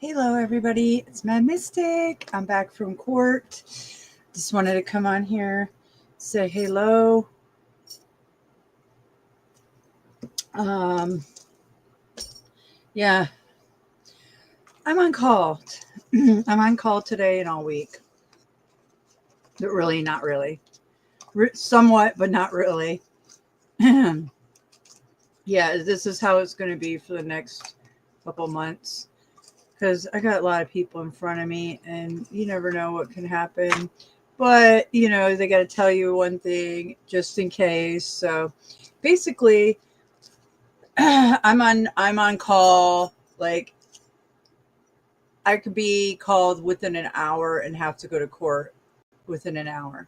Hello, everybody. It's Mad Mystic. I'm back from court. Just wanted to come on here, say hello. Um, yeah, I'm on call. I'm on call today and all week. But really, not really. Somewhat, but not really. Yeah, this is how it's going to be for the next couple months. Because I got a lot of people in front of me, and you never know what can happen. But they got to tell you one thing just in case. So basically, I'm on call. Like, I could be called within an hour and have to go to court within an hour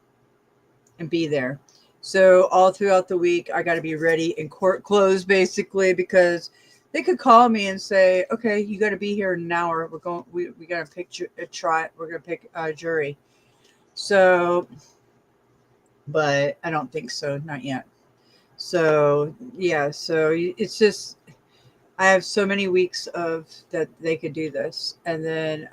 and be there. So all throughout the week, I got to be ready and court closed basically, because they could call me and say, "Okay, you got to be here in an hour. We're going. We got to pick a try. We're going to pick a jury." So, but I don't think so. Not yet. So yeah. So it's just I have so many weeks of that they could do this, and then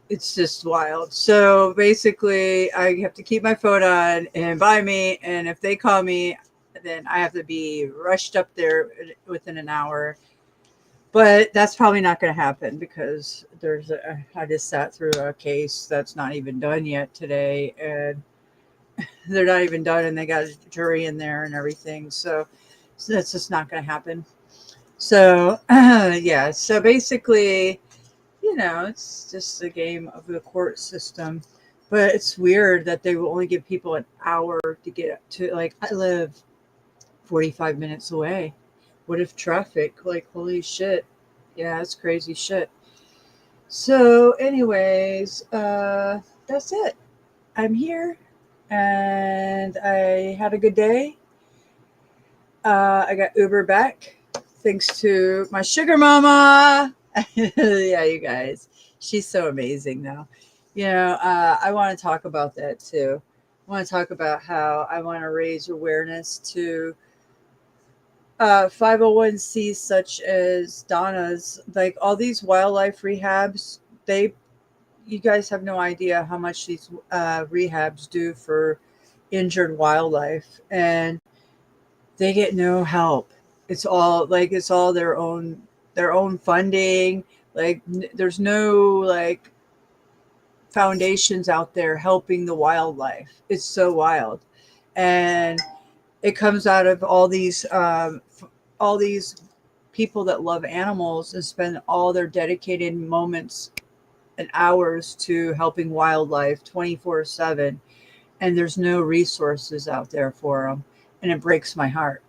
it's just wild. So basically, I have to keep my phone on and by me, and if they call me, then I have to be rushed up there within an hour. But that's probably not going to happen because I just sat through a case that's not even done yet today, and they're not even done, and they got a jury in there and everything. So that's just not going to happen. So yeah. So basically, it's just a game of the court system. But it's weird that they will only give people an hour to get to. Like, I live 45 minutes away. What if traffic? Like, holy shit. Yeah, it's crazy shit. So, anyways, that's it. I'm here and I had a good day. I got Uber back thanks to my sugar mama. Yeah, you guys. She's so amazing now. I want to talk about that too. I want to talk about how I want to raise awareness to 501c such as Donna's, like all these wildlife rehabs. They, you guys have no idea how much these rehabs do for injured wildlife, and they get no help. It's all their own funding. Like, there's no like foundations out there helping the wildlife. It's so wild, and it comes out of all these people that love animals and spend all their dedicated moments and hours to helping wildlife 24/7, and there's no resources out there for them, and it breaks my heart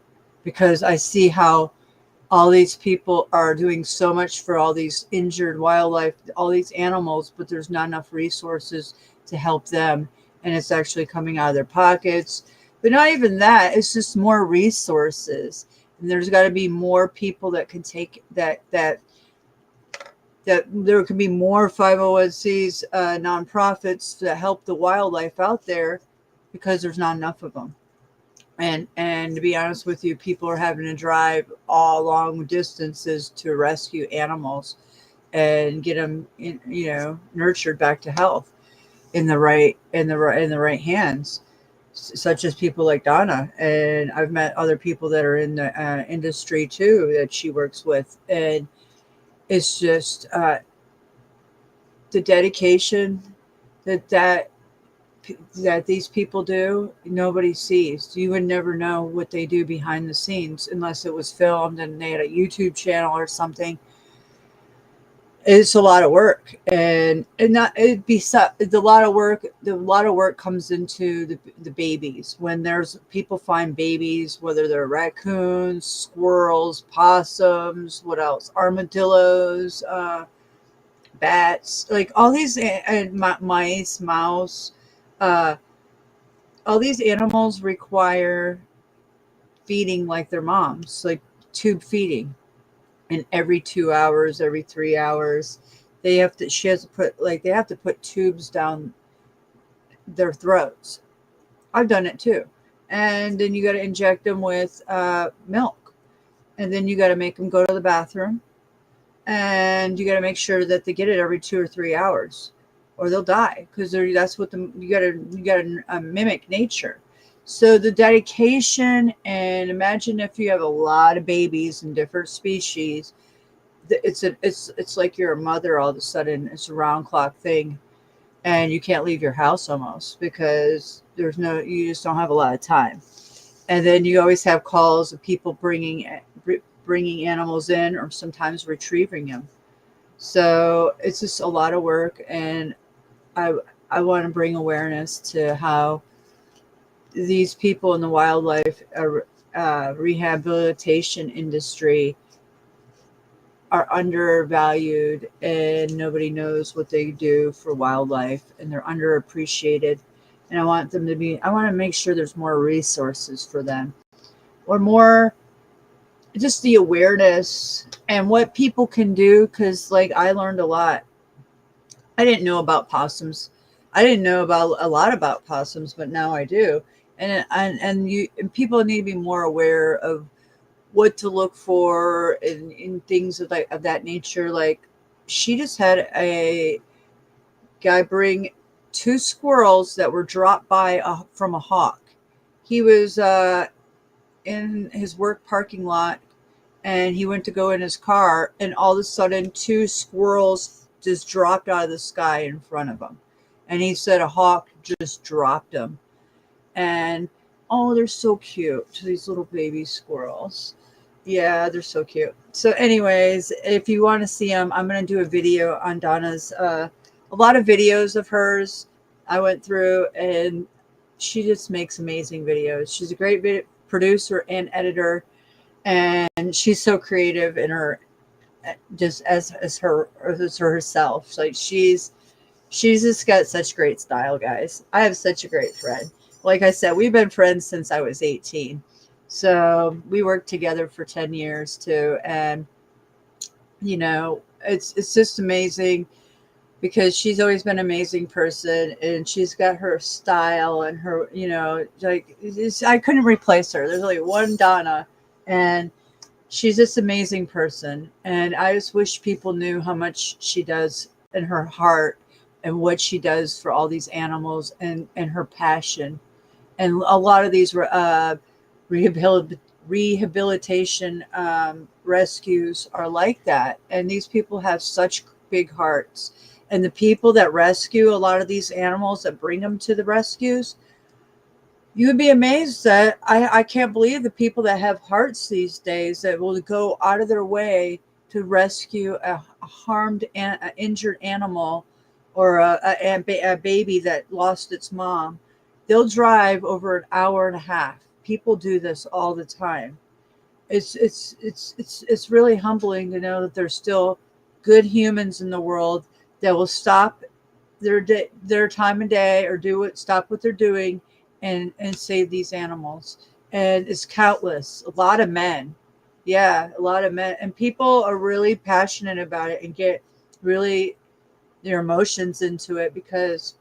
because I see how all these people are doing so much for all these injured wildlife, all these animals, but there's not enough resources to help them. And it's actually coming out of their pockets. But not even that, it's just more resources. And there's got to be more people that can take that there can be more 501c's, nonprofits that help the wildlife out there because there's not enough of them. And to be honest with you, people are having to drive all long distances to rescue animals and get them nurtured back to health in the right hands, such as people like Donna. And I've met other people that are in the industry too that she works with, and it's just the dedication that that these people do, nobody sees. You would never know what they do behind the scenes unless it was filmed and they had a YouTube channel or something. It's a lot of work, and not it'd be the lot of work. The lot of work comes into the babies when there's people find babies, whether they're raccoons, squirrels, possums, what else, armadillos, bats, like all these and mice, mouse. Uh, all these animals require feeding like their moms, like tube feeding. And every 2 hours, every 3 hours, she has to put, like, they have to put tubes down their throats. I've done it too. And then you got to inject them with milk. And then you got to make them go to the bathroom. and you got to make sure that they get it every 2 or 3 hours, or they'll die, because that's what you got to mimic nature. So the dedication, and imagine if you have a lot of babies in different species, it's like you're a mother all of a sudden. It's a round clock thing, and you can't leave your house almost because you just don't have a lot of time. And then you always have calls of people bringing animals in, or sometimes retrieving them. So it's just a lot of work, and I I want to bring awareness to how these people in the wildlife rehabilitation industry are undervalued, and nobody knows what they do for wildlife, and they're underappreciated. And I want to make sure there's more resources for them, or more, just the awareness and what people can do. Because, like, I learned a lot. I didn't know about possums. I didn't know about a lot about possums, but now I do. And people need to be more aware of what to look for in things of that nature. Like, she just had a guy bring two squirrels that were dropped from a hawk. He was in his work parking lot, and he went to go in his car, and all of a sudden two squirrels just dropped out of the sky in front of him. And he said a hawk just dropped them. And oh, they're so cute, these little baby squirrels. Yeah, they're so cute. So anyways, if you want to see them, I'm going to do a video on Donna's a lot of videos of hers I went through, and she just makes amazing videos. She's a great producer and editor, and she's so creative in her, just as herself. Like, she's just got such great style, guys. I have such a great friend. Like I said, we've been friends since I was 18. So we worked together for 10 years too. And, it's just amazing, because she's always been an amazing person, and she's got her style and her, like, I couldn't replace her. There's only one Donna, and she's this amazing person. And I just wish people knew how much she does in her heart, and what she does for all these animals, and her passion. And a lot of these rehabilitation rescues are like that. And these people have such big hearts. And the people that rescue a lot of these animals, that bring them to the rescues, you would be amazed that I can't believe the people that have hearts these days that will go out of their way to rescue a harmed, injured animal, or a baby that lost its mom. They'll drive over an hour and a half. People do this all the time. It's really humbling to know that there's still good humans in the world that will stop their time of day, or stop what they're doing, and save these animals. And it's countless. A lot of men. Yeah, a lot of men. And people are really passionate about it, and get really their emotions into it, because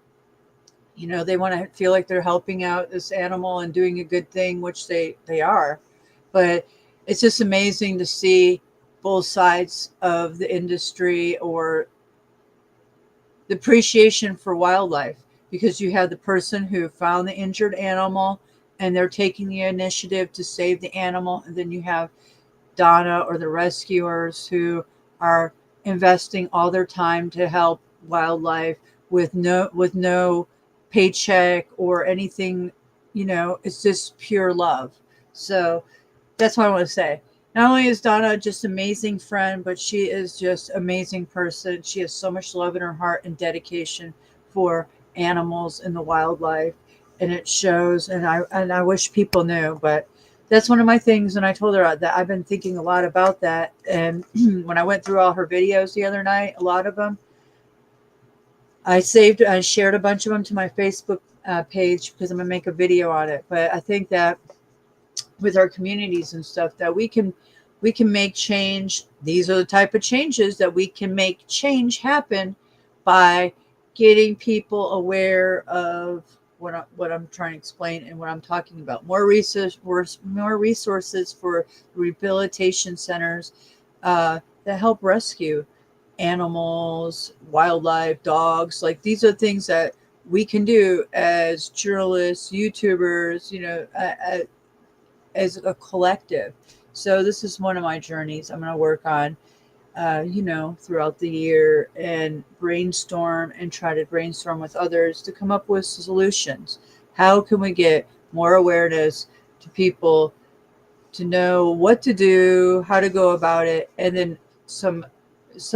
they want to feel like they're helping out this animal and doing a good thing, which they are. But it's just amazing to see both sides of the industry, or the appreciation for wildlife, because you have the person who found the injured animal, and they're taking the initiative to save the animal. And then you have Donna, or the rescuers, who are investing all their time to help wildlife, with no paycheck or anything. It's just pure love. So that's what I want to say. Not only is Donna just amazing friend, but she is just amazing person. She has so much love in her heart, and dedication for animals and the wildlife, and it shows. And I wish people knew, but that's one of my things. And I told her that I've been thinking a lot about that. And when I went through all her videos the other night, a lot of them, I shared a bunch of them to my Facebook page, because I'm gonna make a video on it. But I think that with our communities and stuff, that we can make change. These are the type of changes that we can make change happen, by getting people aware of what I'm trying to explain, and what I'm talking about. More resources for rehabilitation centers, that help rescue animals, wildlife, dogs. Like these are things that we can do as journalists, YouTubers, as a collective. So this is one of my journeys I'm going to work on, throughout the year and brainstorm and try to brainstorm with others to come up with solutions. How can we get more awareness to people to know what to do, how to go about it, and then some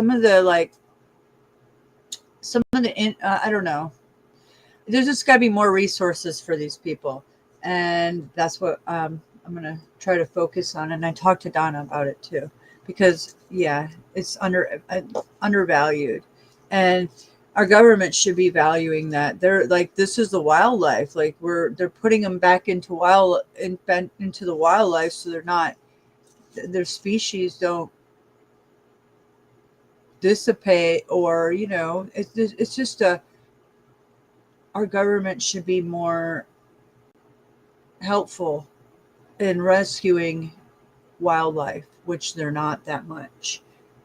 of the like some of the I don't know. There's just got to be more resources for these people, and that's what I'm gonna try to focus on. And I talked to Donna about it too, because yeah, it's undervalued, and our government should be valuing that. They're like, this is the wildlife. Like they're putting them back into into the wildlife, so they're not their species don't dissipate, or it's just our government should be more helpful in rescuing wildlife, which they're not that much.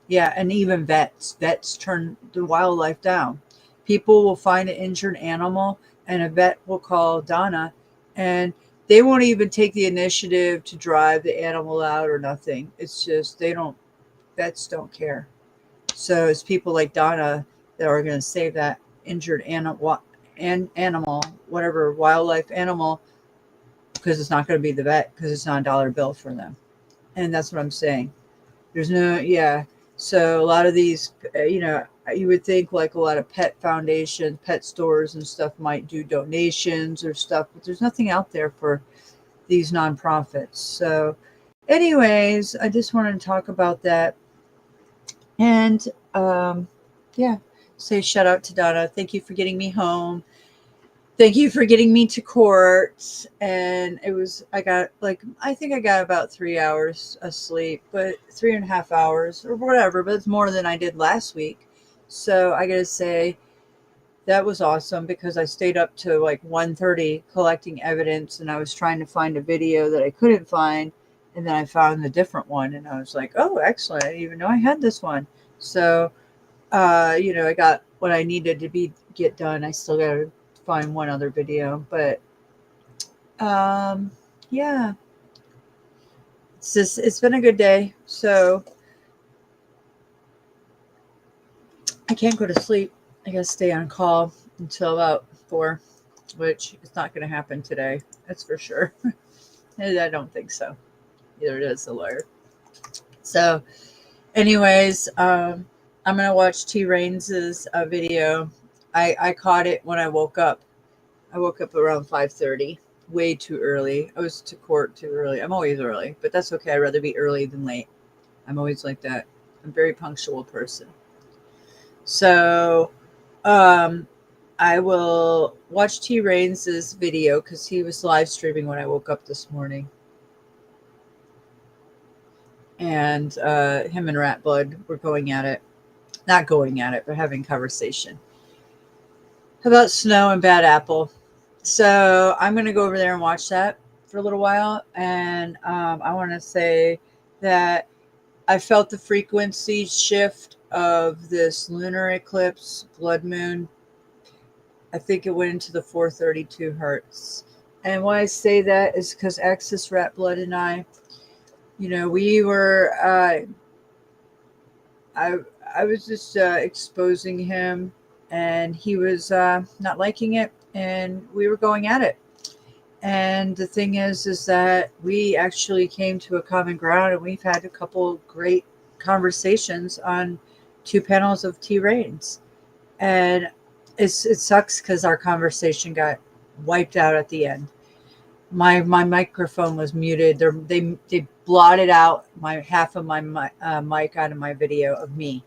Yeah, and even vets turn the wildlife down. People will find an injured animal, and a vet will call Donna, and they won't even take the initiative to drive the animal out or nothing. It's just vets don't care. So it's people like Donna that are going to save that injured animal, whatever wildlife animal, because it's not going to be the vet, because it's not a dollar bill for them. And that's what I'm saying. There's no, yeah. So a lot of these, you would think like a lot of pet foundations, pet stores and stuff might do donations or stuff, but there's nothing out there for these nonprofits. So, anyways, I just wanted to talk about that. And yeah, say shout out to Donna. Thank you for getting me home. Thank you for getting me to court. And I think I got about 3 hours of sleep, but 3.5 hours or whatever, but it's more than I did last week. So I got to say that was awesome, because I stayed up to like 1:30 collecting evidence, and I was trying to find a video that I couldn't find. And then I found a different one, and I was like, oh, excellent. I didn't even know I had this one. So, I got what I needed to get done. I still got to find one other video, but yeah, it's been a good day. So I can't go to sleep. I gotta stay on call until about 4, which is not going to happen today. That's for sure. I don't think so. Either it is a lawyer. So, anyways, I'm gonna watch T Rains's video. I caught it when I woke up. I woke up around 5:30, way too early. I was to court too early. I'm always early, but that's okay. I'd rather be early than late. I'm always like that. I'm a very punctual person. So, I will watch T Rains's video, because he was live streaming when I woke up this morning. And him and Rat Blood were going at it. Not going at it, but having conversation about Snow and Bad Apple. So I'm going to go over there and watch that for a little while. And I want to say that I felt the frequency shift of this lunar eclipse, blood moon. I think it went into the 432 hertz. And why I say that is because Axis Rat Blood and I, we were, I was just exposing him, and he was not liking it, and we were going at it. And the thing is that we actually came to a common ground, and we've had a couple great conversations on 2 panels of T Rains. And it sucks because our conversation got wiped out at the end. My microphone was muted. They blotted out half of my mic out of my video of me.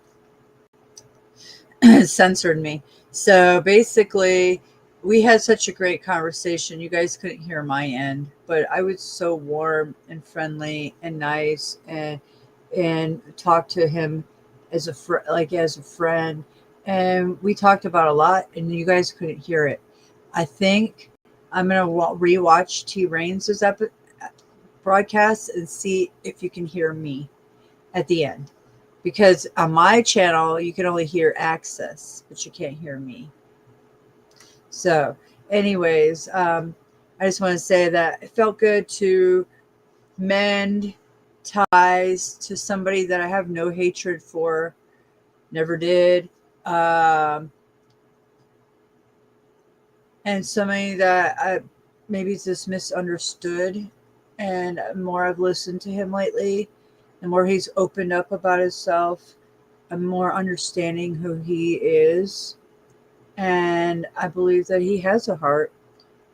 Censored me. So basically, we had such a great conversation. You guys couldn't hear my end, but I was so warm and friendly and nice, and talked to him as a friend, and we talked about a lot, and you guys couldn't hear it. I think I'm gonna rewatch T Rains's broadcast and see if you can hear me at the end. because on my channel, you can only hear Access, but you can't hear me. So anyways, I just want to say that it felt good to mend ties to somebody that I have no hatred for, never did. And somebody that I maybe just misunderstood. And the more I've listened to him lately, the more he's opened up about himself, I'm more understanding who he is. And I believe that he has a heart.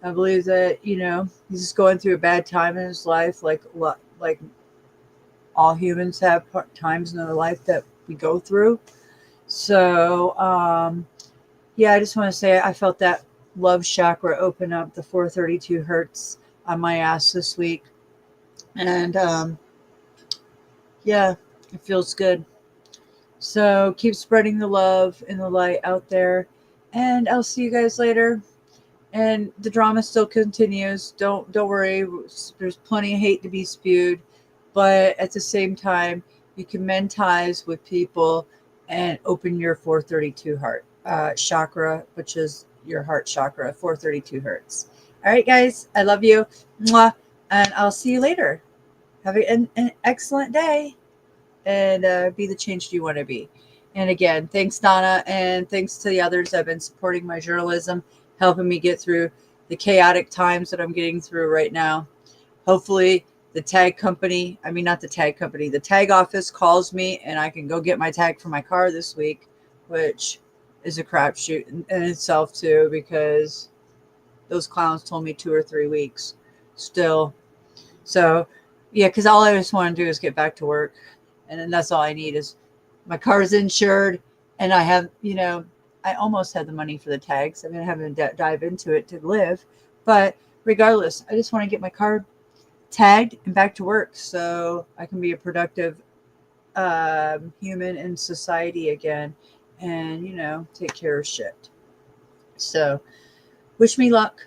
I believe that, you know, he's just going through a bad time in his life, like all humans have times in their life that we go through. So, yeah, I just want to say I felt that love chakra open up, the 432 hertz on my ass this week. And yeah, it feels good. So keep spreading the love and the light out there. And I'll see you guys later. And the drama still continues. Don't worry. There's plenty of hate to be spewed. But at the same time, you can mend ties with people and open your 432 heart chakra, which is your heart chakra, 432 hertz. All right, guys, I love you. Mwah, and I'll see you later. Have an excellent day, and be the change you want to be. And again, thanks, Donna, and thanks to the others that have been supporting my journalism, helping me get through the chaotic times that I'm getting through right now. Hopefully, the tag company, I mean, not the tag company, the tag office calls me and I can go get my tag for my car this week, which is a crapshoot in itself, too, because those clowns told me 2 or 3 weeks still. So, yeah, because all I just want to do is get back to work. And then that's all I need is my car's insured. And I have, you know, I almost had the money for the tags. I'm going to have to dive into it to live. But regardless, I just want to get my car tagged and back to work so I can be a productive human in society again and, you know, take care of shit. So wish me luck,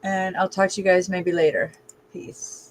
and I'll talk to you guys maybe later. Peace.